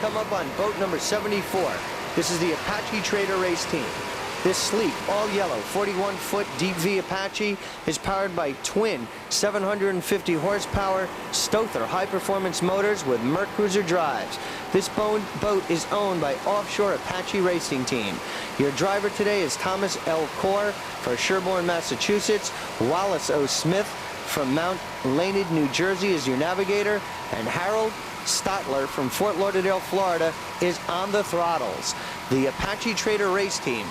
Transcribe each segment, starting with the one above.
Come up on boat number 74. This is the Apache Trader Race Team. This sleek, all-yellow, 41-foot deep V Apache is powered by twin 750 horsepower Stother high-performance motors with Mercruiser drives. This boat is owned by Offshore Apache Racing Team. Your driver today is Thomas L. Core for Sherborne, Massachusetts. Wallace O. Smith from Mount Leonard, New Jersey is your navigator, and Harold Stotler from Fort Lauderdale, Florida is on the throttles. The Apache Trader Race Team.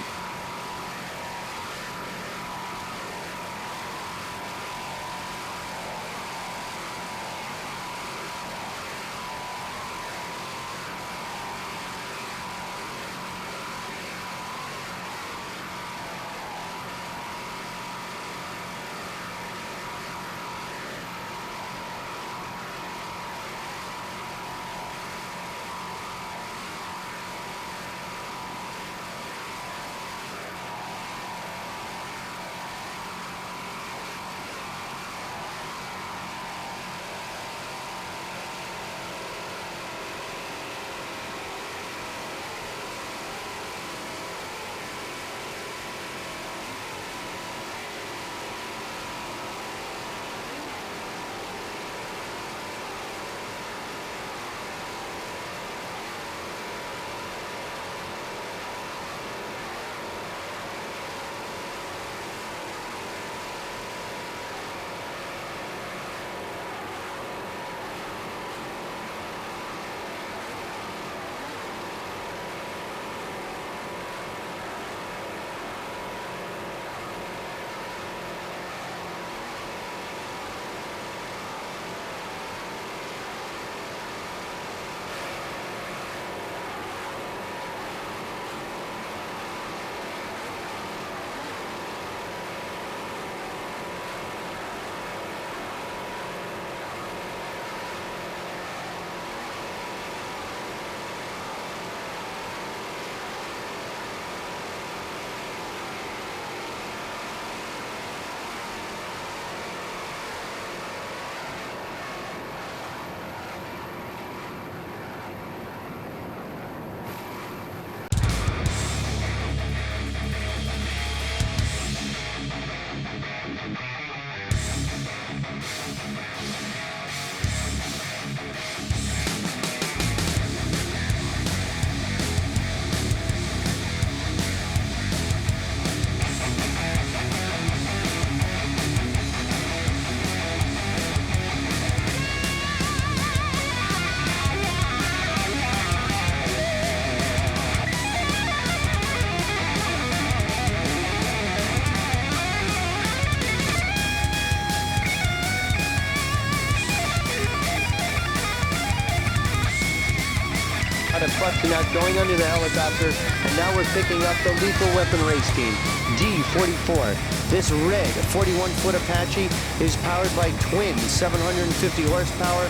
Busting out, going under the helicopter, and now we're picking up the Lethal Weapon Race Team, D44. This red 41-foot Apache is powered by twin 750 horsepower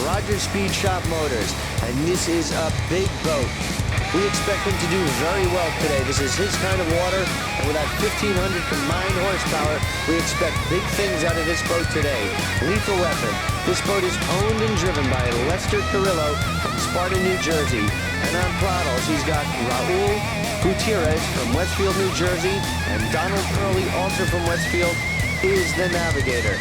Rogers Speed Shop motors, and this is a big boat. We expect him to do very well today. This is his kind of water, and with that 1,500 combined horsepower, we expect big things out of this boat today. Lethal Weapon. This boat is owned and driven by Lester Carrillo from Sparta, New Jersey. And on throttles, he's got Raul Gutierrez from Westfield, New Jersey, and Donald Curley, also from Westfield, is the navigator.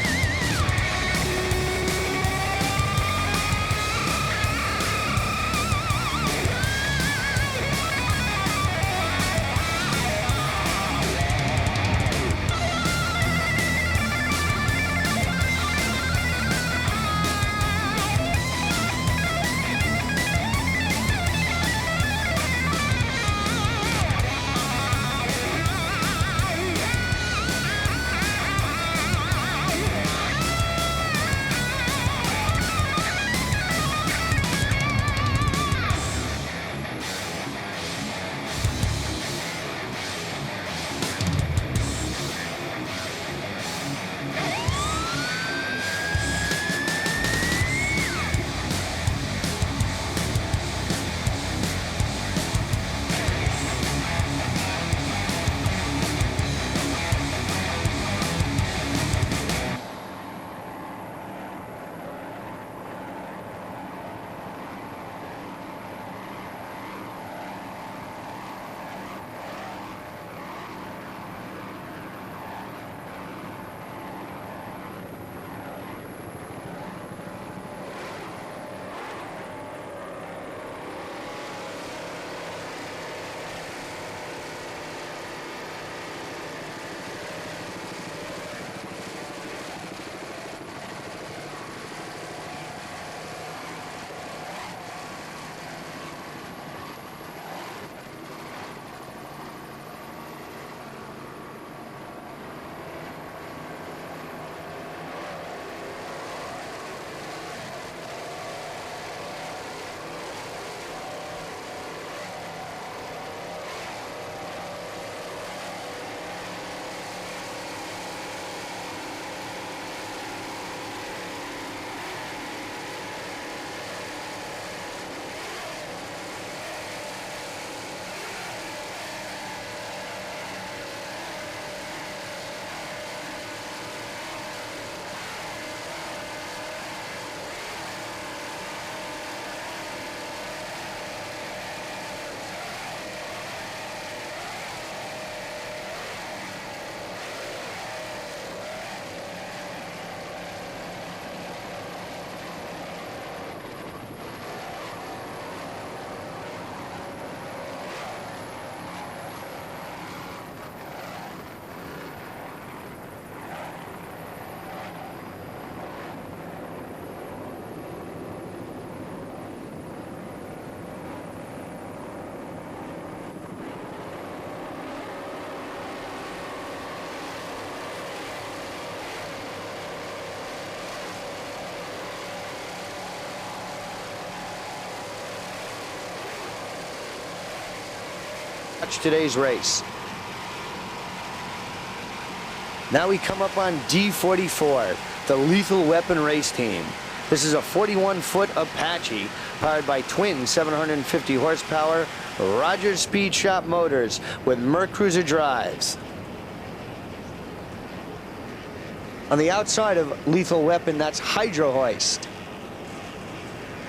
Watch today's race. Now we come up on D44, the Lethal Weapon Race Team. This is a 41-foot Apache powered by twin 750 horsepower Rogers Speed Shop motors with Mercruiser drives. On the outside of Lethal Weapon, that's Hydro Hoist.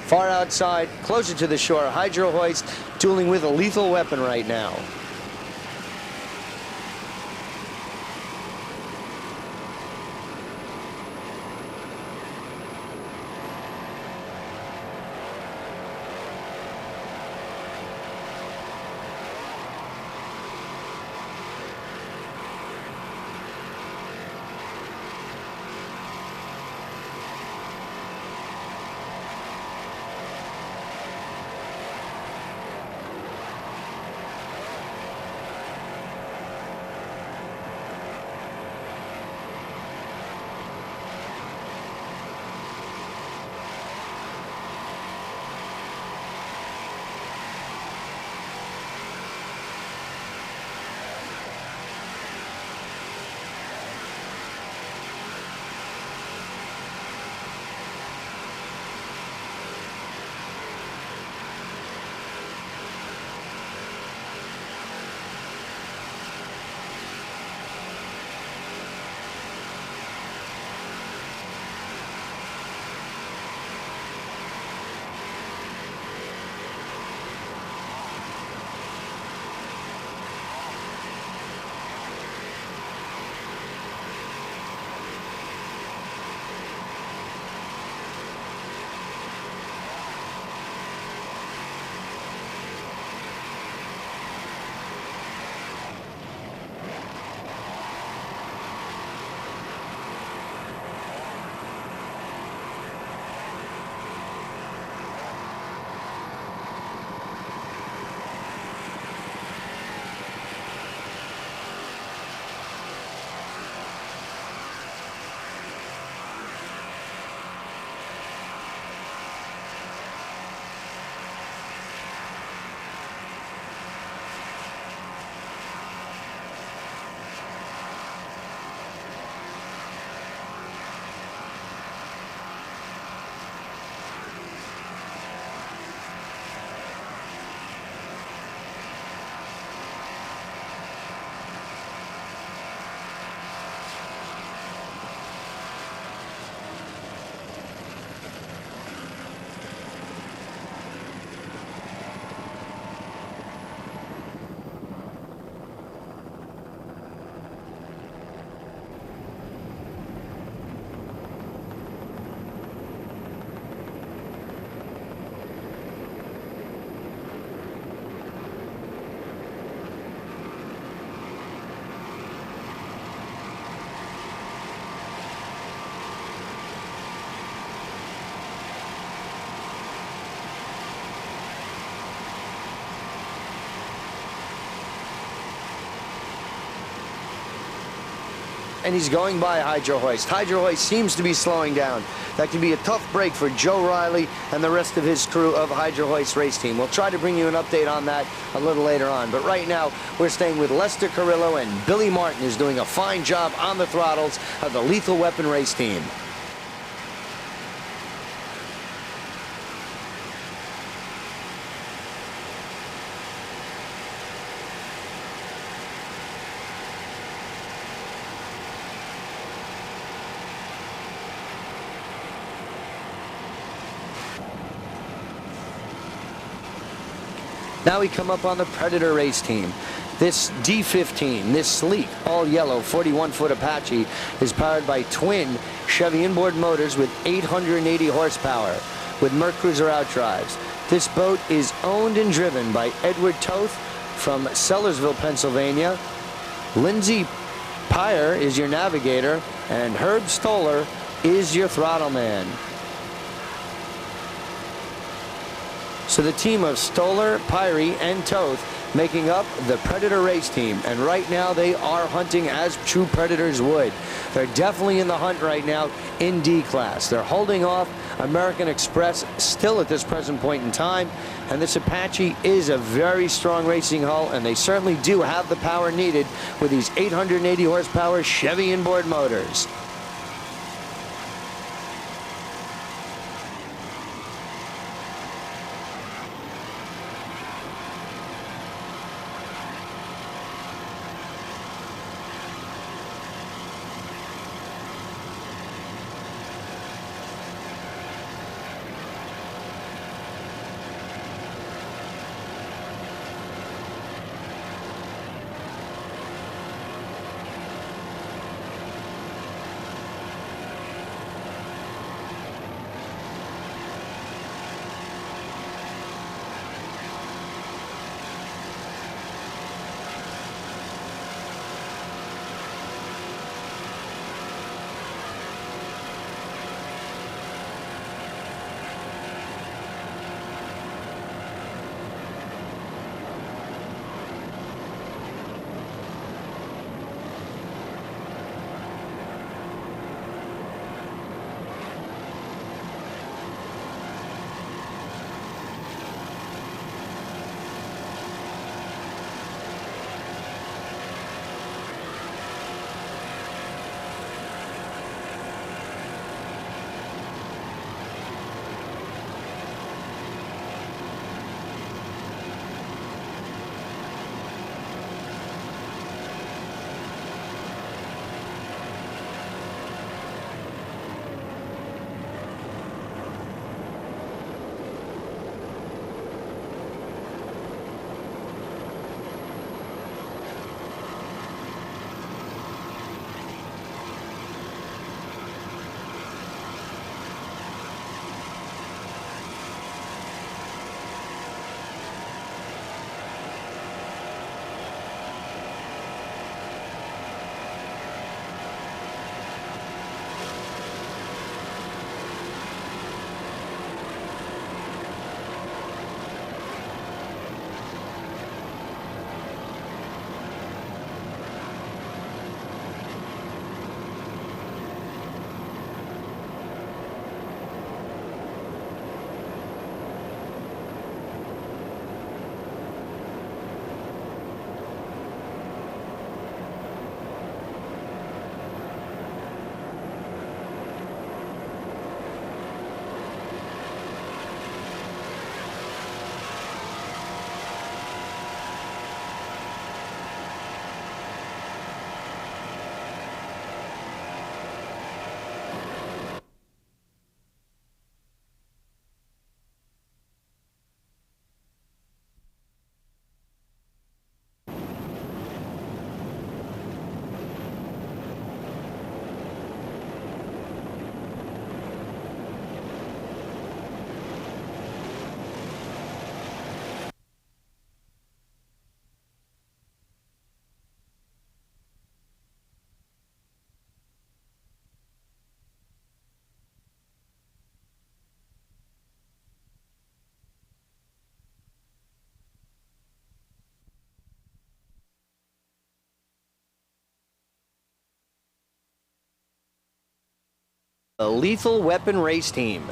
Far outside, closer to the shore, Hydro Hoist dueling with a Lethal Weapon right now. And he's going by Hydro Hoist. Hydro Hoist seems to be slowing down. That could be a tough break for Joe Riley and the rest of his crew of Hydro Hoist Race Team. We'll try to bring you an update on that a little later on. But right now, we're staying with Lester Carrillo, and Billy Martin is doing a fine job on the throttles of the Lethal Weapon Race Team. Now we come up on the Predator Race Team. This D15, this sleek, all-yellow 41-foot Apache is powered by twin Chevy inboard motors with 880 horsepower with Mercruiser outdrives. This boat is owned and driven by Edward Toth from Sellersville, Pennsylvania. Lindsey Pyre is your navigator, and Herb Stoller is your throttle man. So the team of Stoller, Pyre, and Toth making up the Predator Race Team. And right now they are hunting as true Predators would. They're definitely in the hunt right now in D class. They're holding off American Express still at this present point in time. And this Apache is a very strong racing hull, and they certainly do have the power needed with these 880 horsepower Chevy inboard motors. The Lethal Weapon Race Team.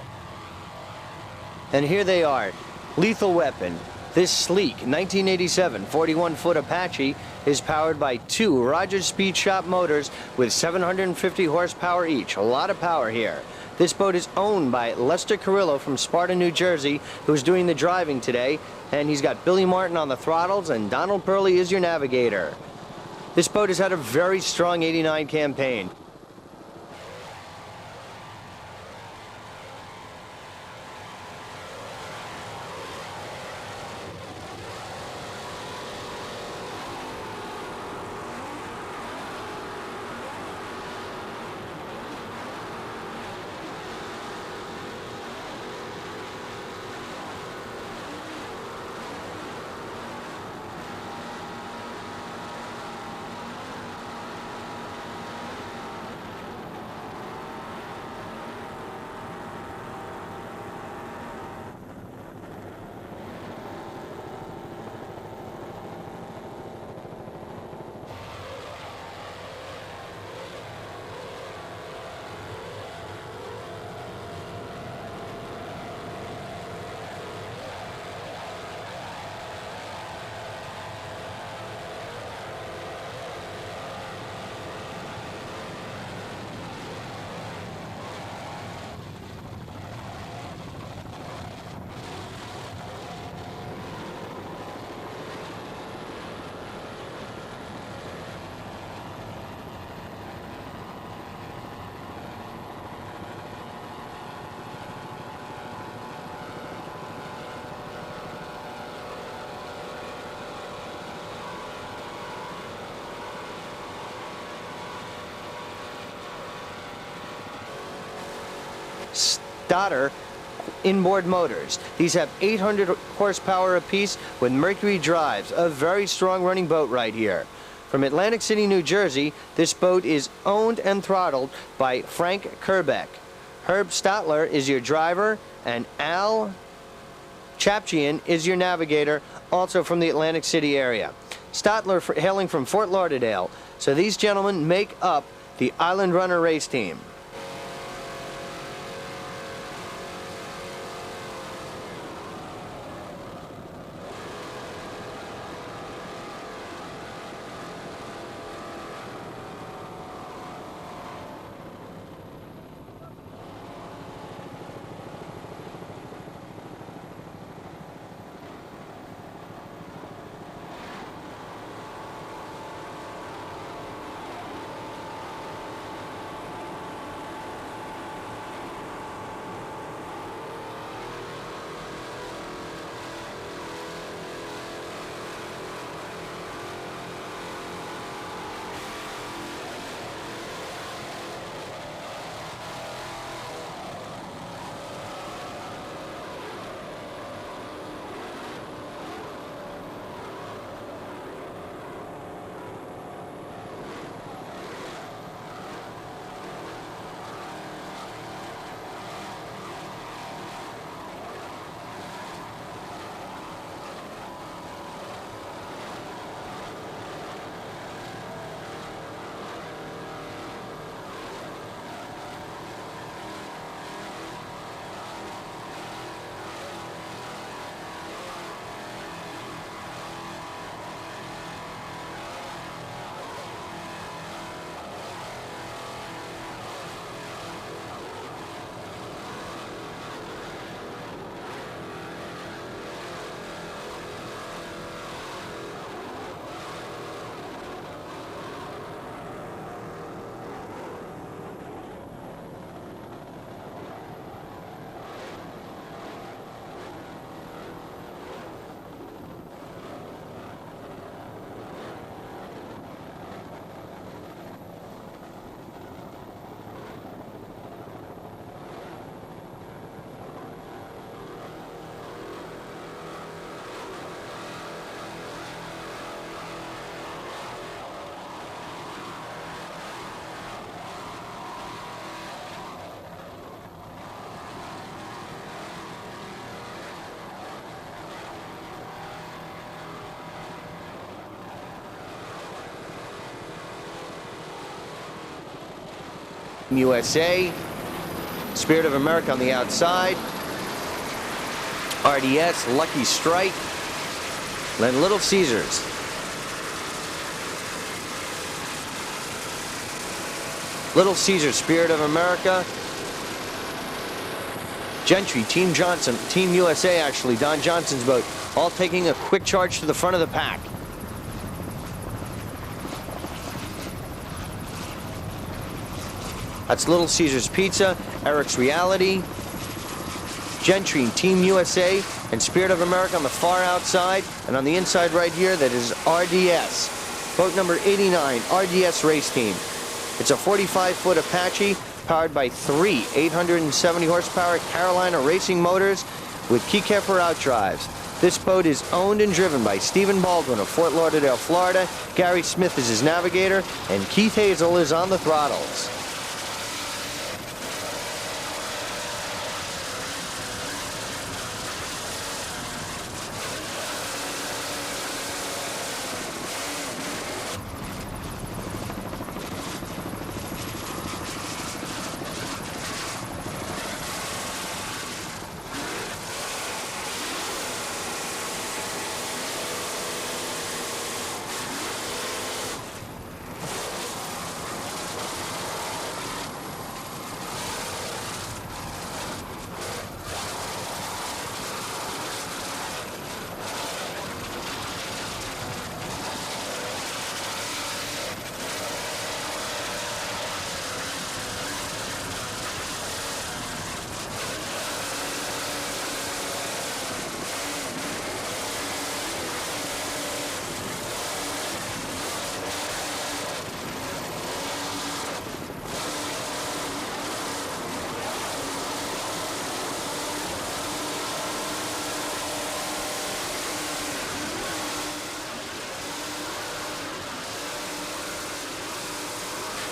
And here they are, Lethal Weapon. This sleek 1987 41-foot Apache is powered by two Rogers Speed Shop motors with 750 horsepower each. A lot of power here. This boat is owned by Lester Carrillo from Sparta, New Jersey, who's doing the driving today. And he's got Billy Martin on the throttles, and Donald Purley is your navigator. This boat has had a very strong '89 campaign. Stoddard inboard motors. These have 800 horsepower apiece with Mercury drives. A very strong running boat right here. From Atlantic City, New Jersey, this boat is owned and throttled by Frank Kerbeck. Herb Statler is your driver, and Al Chapchian is your navigator, also from the Atlantic City area. Statler hailing from Fort Lauderdale. So these gentlemen make up the Island Runner Race Team. USA, Spirit of America on the outside, RDS, Lucky Strike, then Little Caesars. Little Caesars, Spirit of America, Gentry, Team Johnson, Team USA actually, Don Johnson's boat, all taking a quick charge to the front of the pack. That's Little Caesars Pizza, Eric's Reality, Gentry, Team USA, and Spirit of America on the far outside. And on the inside right here, that is RDS. Boat number 89, RDS Race Team. It's a 45-foot Apache powered by 3 870 horsepower Carolina racing motors with Keykeeper outdrives. This boat is owned and driven by Stephen Baldwin of Fort Lauderdale, Florida. Gary Smith is his navigator, and Keith Hazel is on the throttles.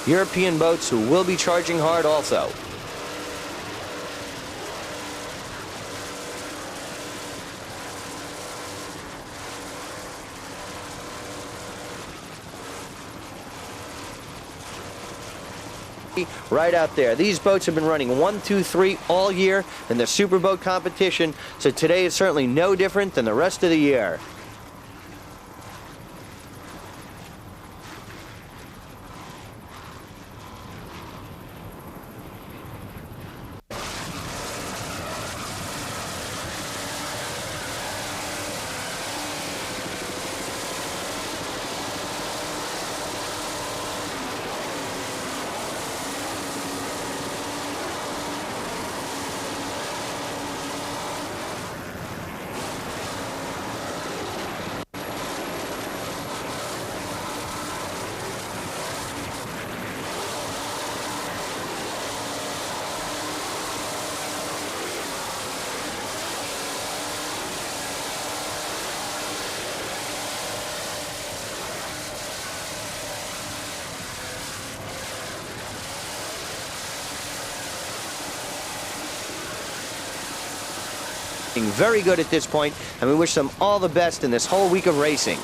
European boats who will be charging hard also. Right out there. These boats have been running 1, 2, 3 all year in the Superboat competition, so today is certainly no different than the rest of the year. Very good at this point, and we wish them all the best in this whole week of racing.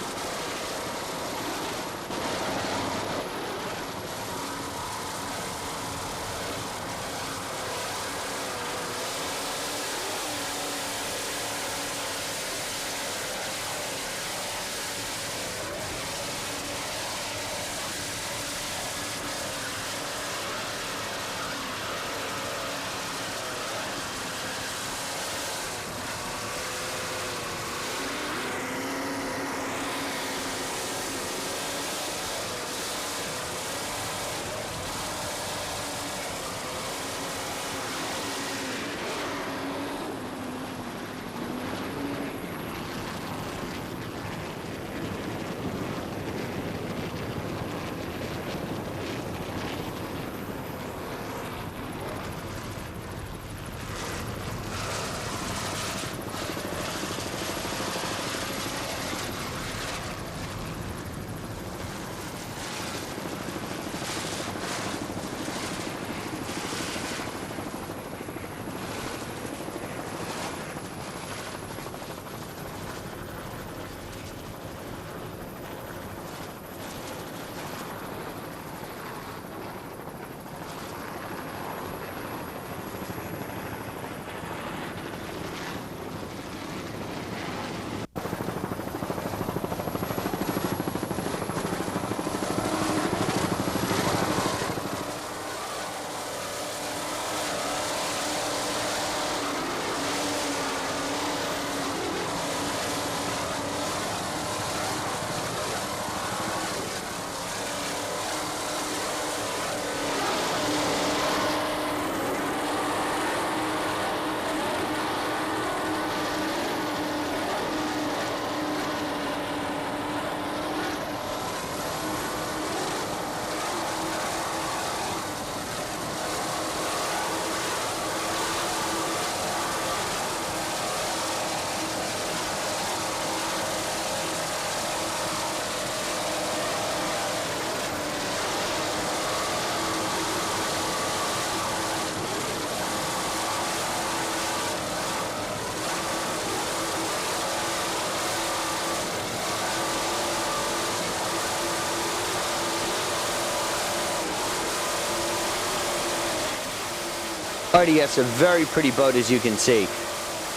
RDS, a very pretty boat, as you can see.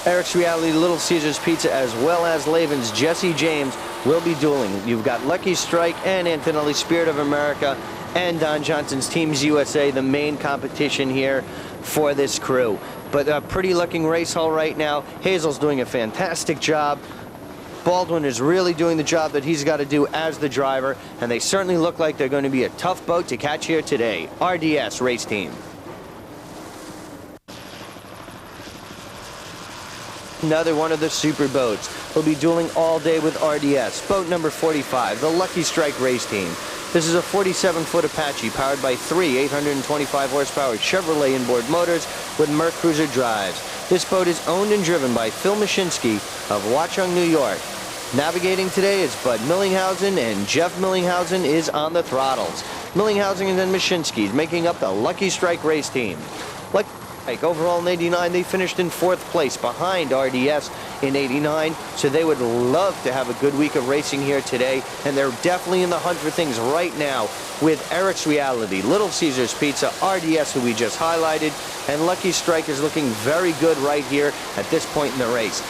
Eric's Reality, Little Caesars Pizza, as well as Laven's Jesse James will be dueling. You've got Lucky Strike and Antonelli Spirit of America and Don Johnson's Teams USA, the main competition here for this crew. But a pretty looking race hull right now. Hazel's doing a fantastic job. Baldwin is really doing the job that he's got to do as the driver, and they certainly look like they're going to be a tough boat to catch here today. RDS Race Team. Another one of the super boats will be dueling all day with RDS. Boat number 45, the Lucky Strike Race Team. This is a 47-foot Apache powered by 3 825 horsepower Chevrolet inboard motors with Merc Cruiser drives. This boat is owned and driven by Phil Mashinsky of Watchung, New York. Navigating today is Bud Millinghausen, and Jeff Millinghausen is on the throttles. Millinghausen and Mashinsky's making up the Lucky Strike race team. Like overall in 89, they finished in 4th place behind RDS in 89, so they would love to have a good week of racing here today, and they're definitely in the hunt for things right now with Eric's Reality, Little Caesars Pizza, RDS, who we just highlighted, and Lucky Strike is looking very good right here at this point in the race.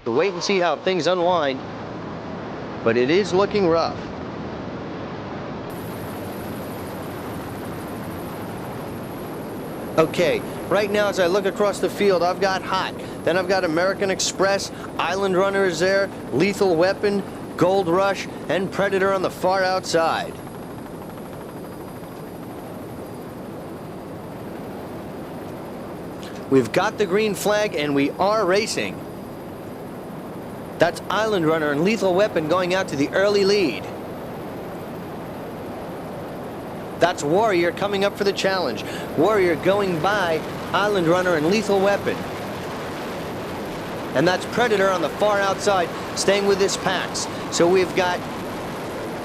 To wait and see how things unwind, but it is looking rough. Okay, right now as I look across the field, I've got Hot, then I've got American Express, Island Runner is there, Lethal Weapon, Gold Rush, and Predator on the far outside. We've got the green flag and we are racing. That's Island Runner and Lethal Weapon going out to the early lead. That's Warrior coming up for the challenge. Warrior going by Island Runner and Lethal Weapon. And that's Predator on the far outside, staying with his packs. So we've got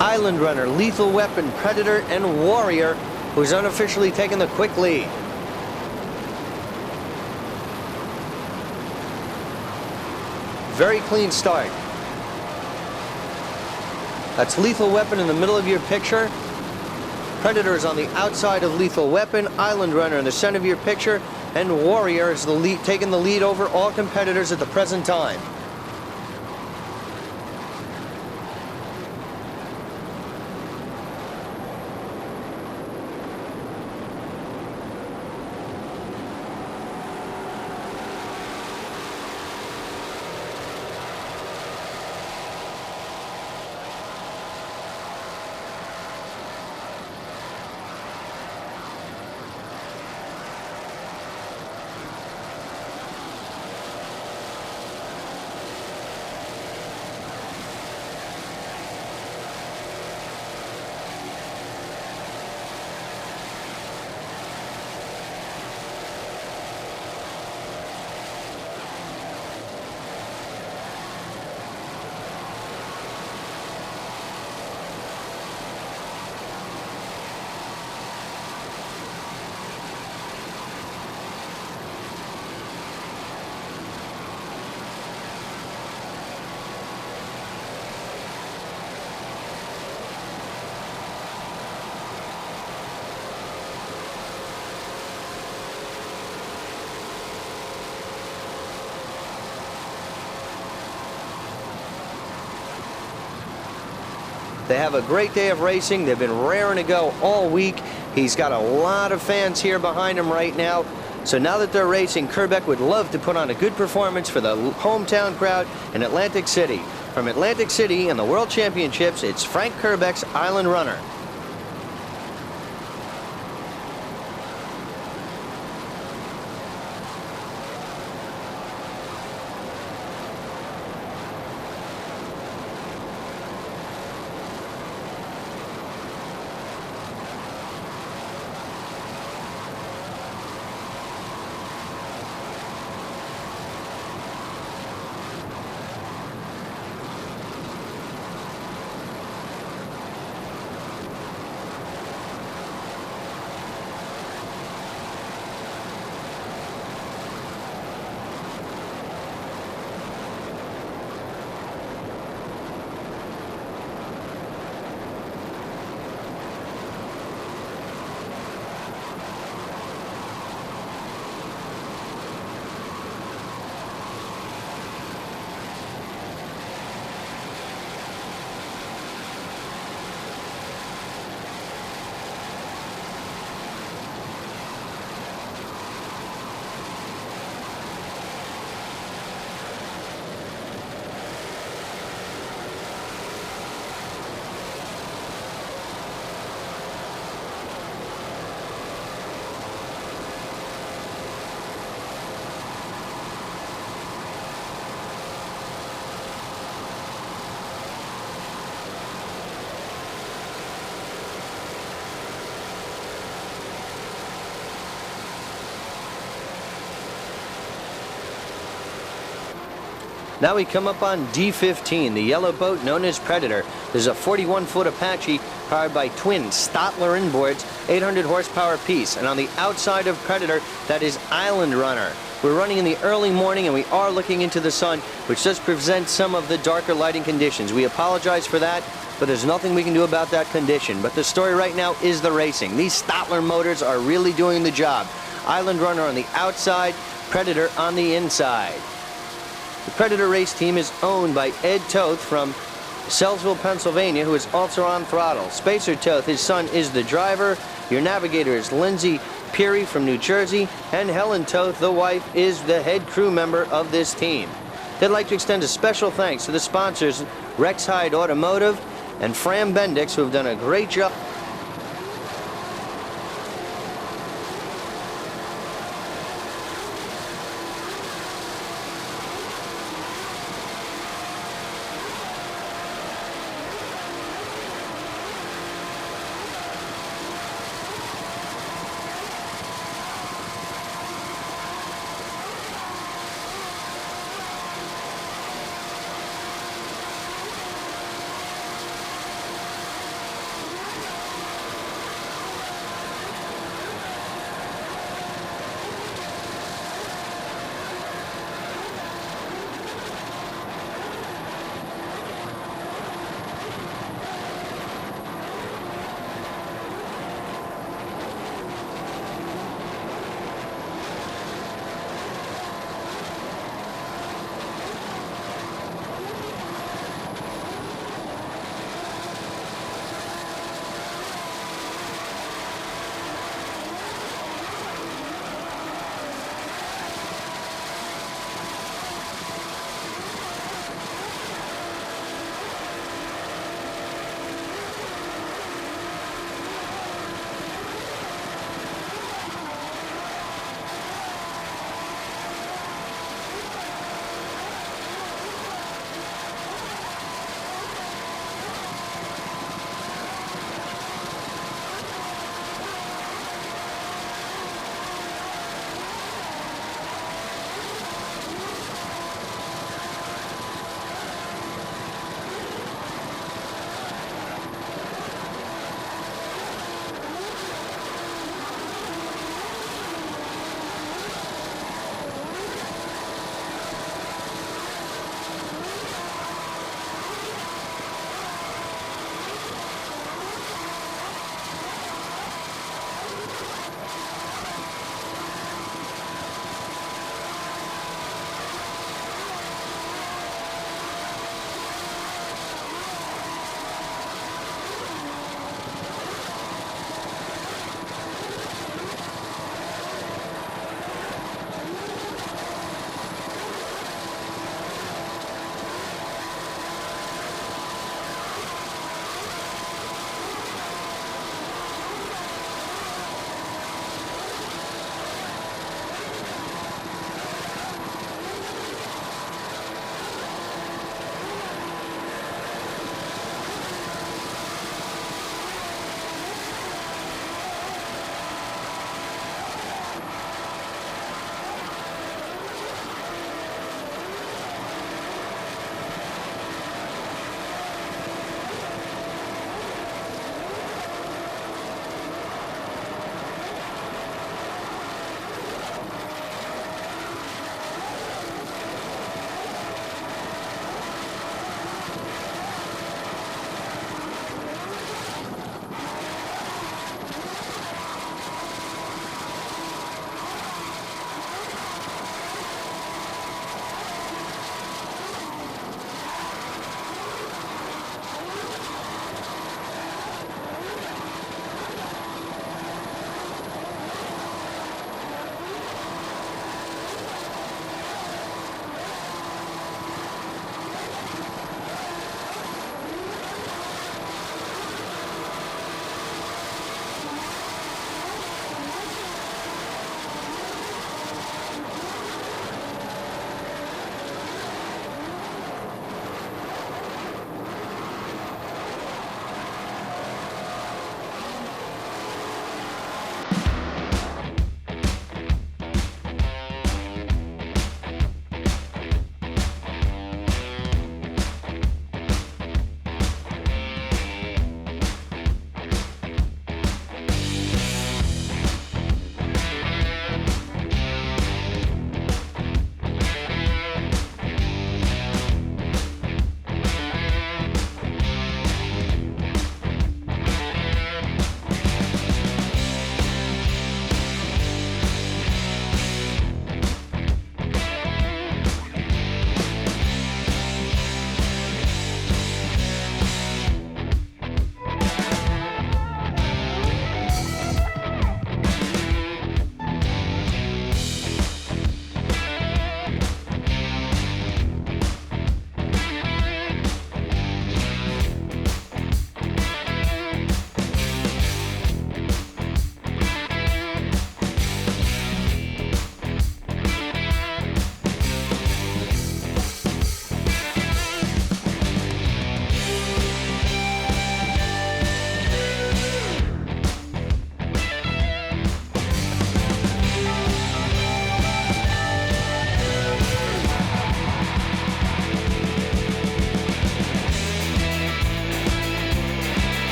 Island Runner, Lethal Weapon, Predator, and Warrior, who's unofficially taking the quick lead. Very clean start. That's Lethal Weapon in the middle of your picture. Predator is on the outside of Lethal Weapon. Island Runner in the center of your picture. And Warrior is the lead, taking the lead over all competitors at the present time. They have a great day of racing. They've been raring to go all week. He's got a lot of fans here behind him right now. So now that they're racing, Kerbeck would love to put on a good performance for the hometown crowd in Atlantic City. From Atlantic City and the World Championships, it's Frank Kerbeck's Island Runner. Now we come up on D15, the yellow boat known as Predator. There's a 41-foot Apache powered by twin Stotler inboards, 800 horsepower piece. And on the outside of Predator, that is Island Runner. We're running in the early morning and we are looking into the sun, which does present some of the darker lighting conditions. We apologize for that, but there's nothing we can do about that condition. But the story right now is the racing. These Stotler motors are really doing the job. Island Runner on the outside, Predator on the inside. The Predator race team is owned by Ed Toth from Sellsville, Pennsylvania, who is also on throttle. Spacer Toth, his son, is the driver. Your navigator is Lindsay Peary from New Jersey, and Helen Toth, the wife, is the head crew member of this team. They'd like to extend a special thanks to the sponsors, Rex Hyde Automotive and Fram Bendix, who have done a great job.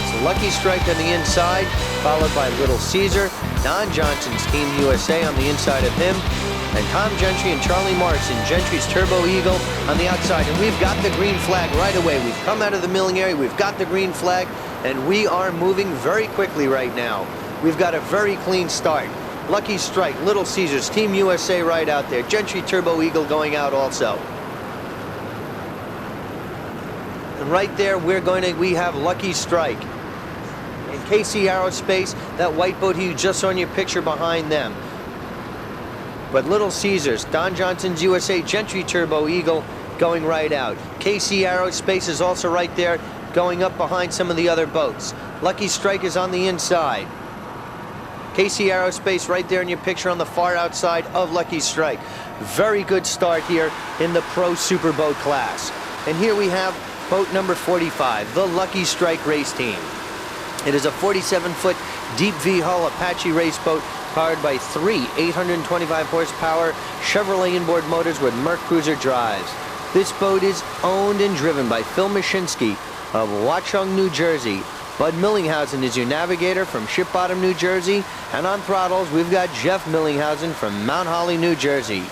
That's Lucky Strike on the inside, followed by Little Caesar, Don Johnson's Team USA on the inside of him, and Tom Gentry and Charlie Morrison, Gentry's Turbo Eagle on the outside. And we've got the green flag right away. We've come out of the milling area, we've got the green flag, and we are moving very quickly right now. We've got a very clean start. Lucky Strike, Little Caesars, Team USA right out there. Gentry Turbo Eagle going out also. And right there, we have Lucky Strike. And KC Aerospace, that white boat you just saw in your picture behind them. But Little Caesars, Don Johnson's USA, Gentry Turbo Eagle going right out. KC Aerospace is also right there, going up behind some of the other boats. Lucky Strike is on the inside. KC Aerospace right there in your picture on the far outside of Lucky Strike. Very good start here in the Pro Superboat class. And here we have boat number 45, the Lucky Strike Race Team. It is a 47-foot deep V-hull Apache race boat powered by 3 825 horsepower Chevrolet inboard motors with Merc Cruiser drives. This boat is owned and driven by Phil Mashinsky of Watchung, New Jersey. Bud Millinghausen is your navigator from Ship Bottom, New Jersey. And on throttles, we've got Jeff Millinghausen from Mount Holly, New Jersey.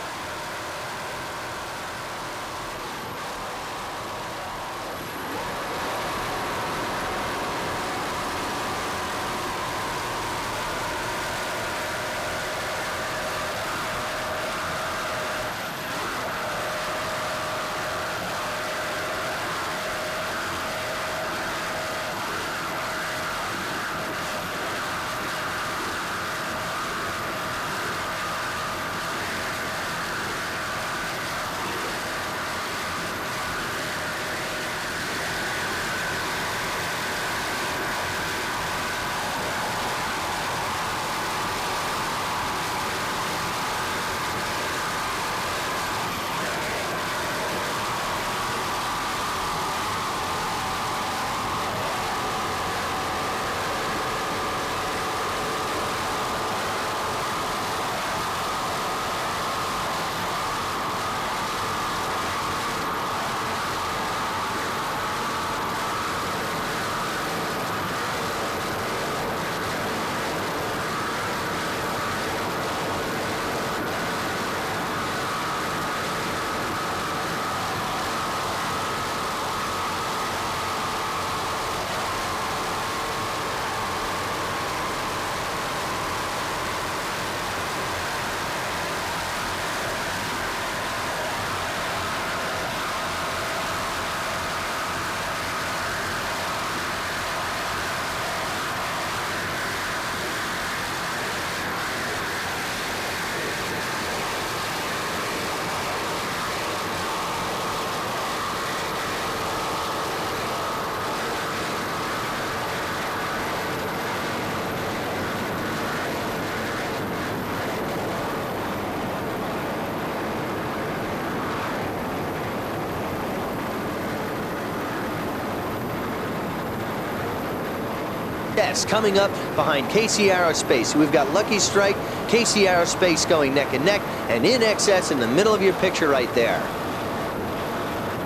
Yes, coming up behind KC Aerospace, we've got Lucky Strike, KC Aerospace going neck and neck, and in excess in the middle of your picture right there.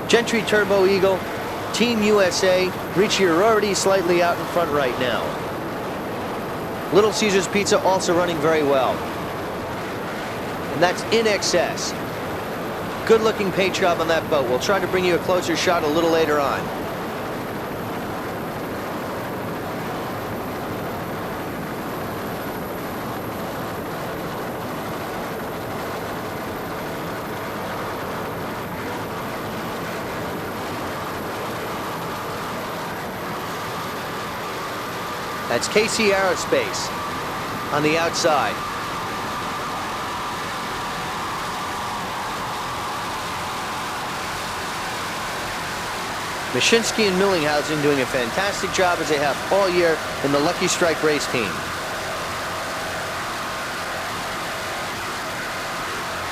Gentry Turbo Eagle, Team USA, Richie, you're already slightly out in front right now. Little Caesars Pizza also running very well. And that's in excess. Good looking paint job on that boat. We'll try to bring you a closer shot a little later on. That's KC Aerospace on the outside. Mashinsky and Millinghausen doing a fantastic job as they have all year in the Lucky Strike Race Team.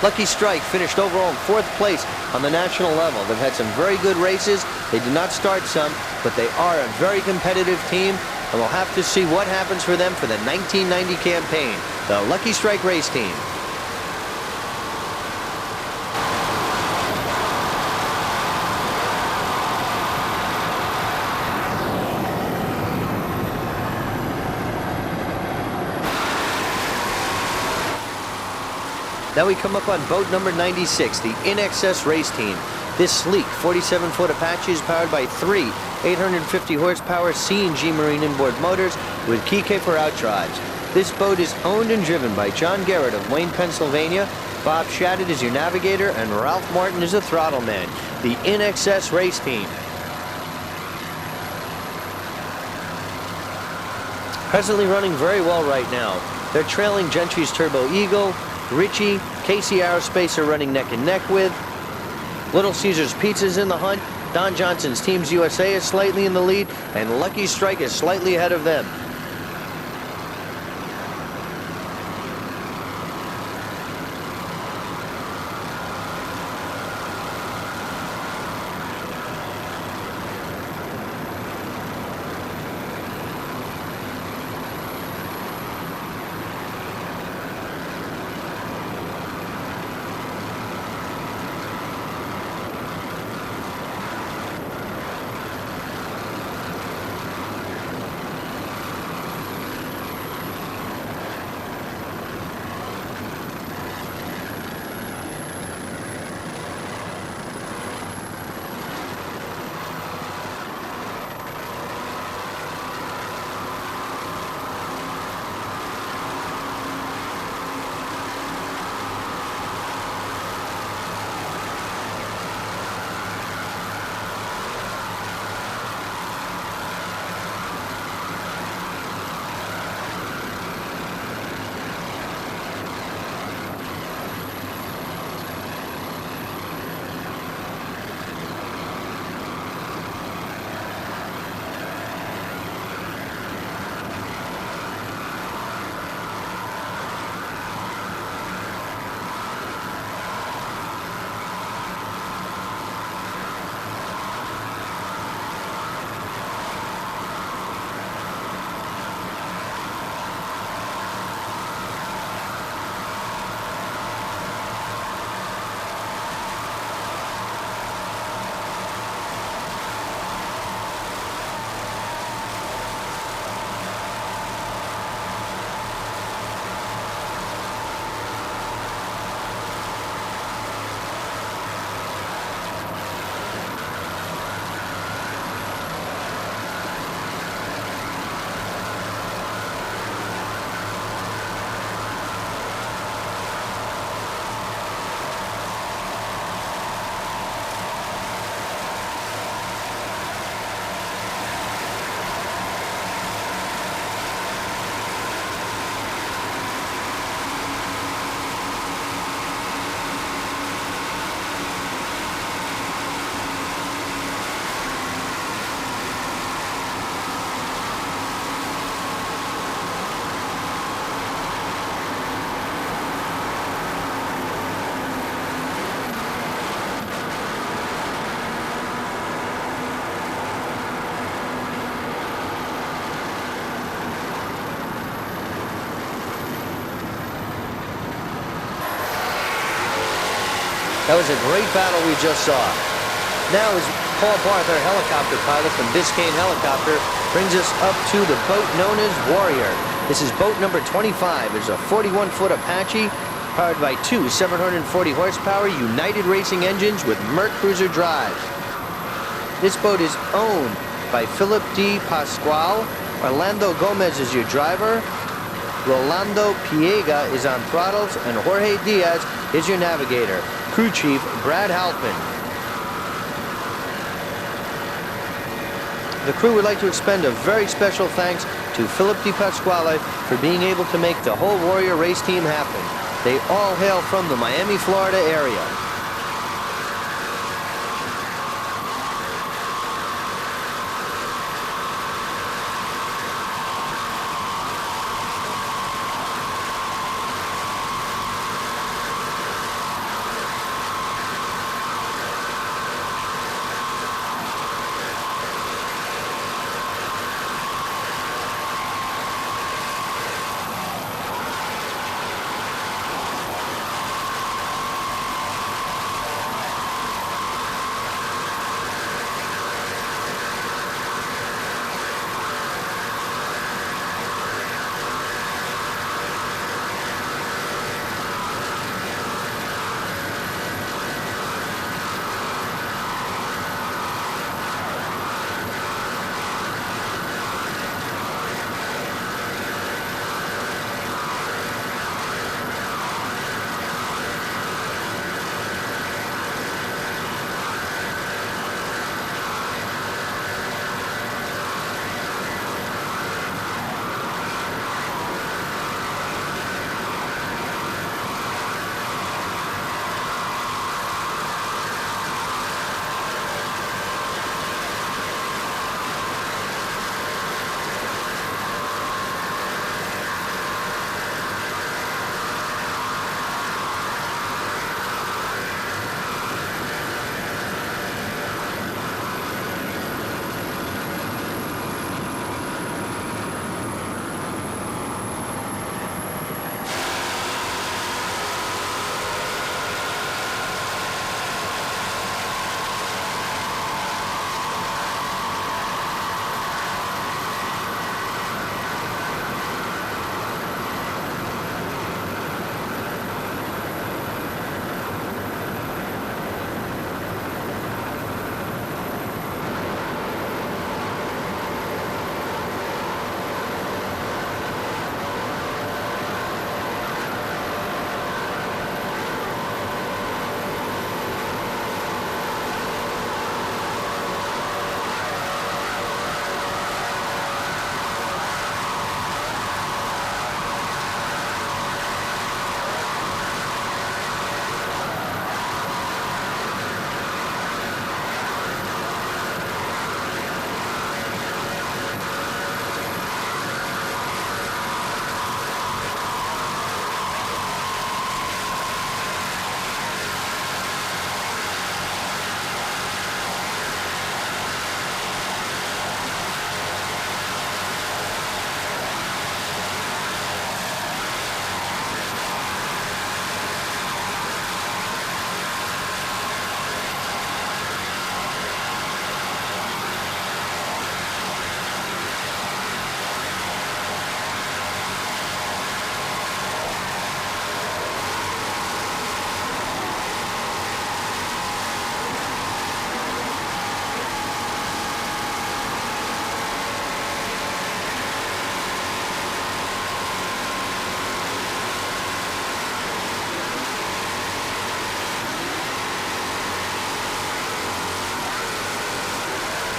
Lucky Strike finished overall in 4th place on the national level. They've had some very good races. They did not start some, but they are a very competitive team, and we'll have to see what happens for them for the 1990 campaign. The Lucky Strike Race Team. Now we come up on boat number 96, the RDS Race Team. This sleek 47-foot Apache is powered by three 850 horsepower CNG marine inboard motors with Kike-for outdrives. This boat is owned and driven by John Garrett of Wayne, Pennsylvania. Bob Shattuck is your navigator, and Ralph Martin is a throttle man. The RDS Race Team. Presently running very well right now. They're trailing Gentry's Turbo Eagle, Ritchie, Casey Aerospace are running neck and neck with. Little Caesar's Pizza's in the hunt. Don Johnson's Teams USA is slightly in the lead, and Lucky Strike is slightly ahead of them. That was a great battle we just saw. Now is Paul Barth, our helicopter pilot from Biscayne Helicopter, brings us up to the boat known as Warrior. This is boat number 25. It's a 41-foot Apache powered by two 740 horsepower United Racing engines with Merc Cruiser drives. This boat is owned by Philip D. Pasquale. Orlando Gomez is your driver. Rolando Piega is on throttles, and Jorge Diaz is your navigator. Crew Chief Brad Halpin. The crew would like to extend a very special thanks to Philip Di Pasquale for being able to make the whole Warrior race team happen. They all hail from the Miami, Florida area.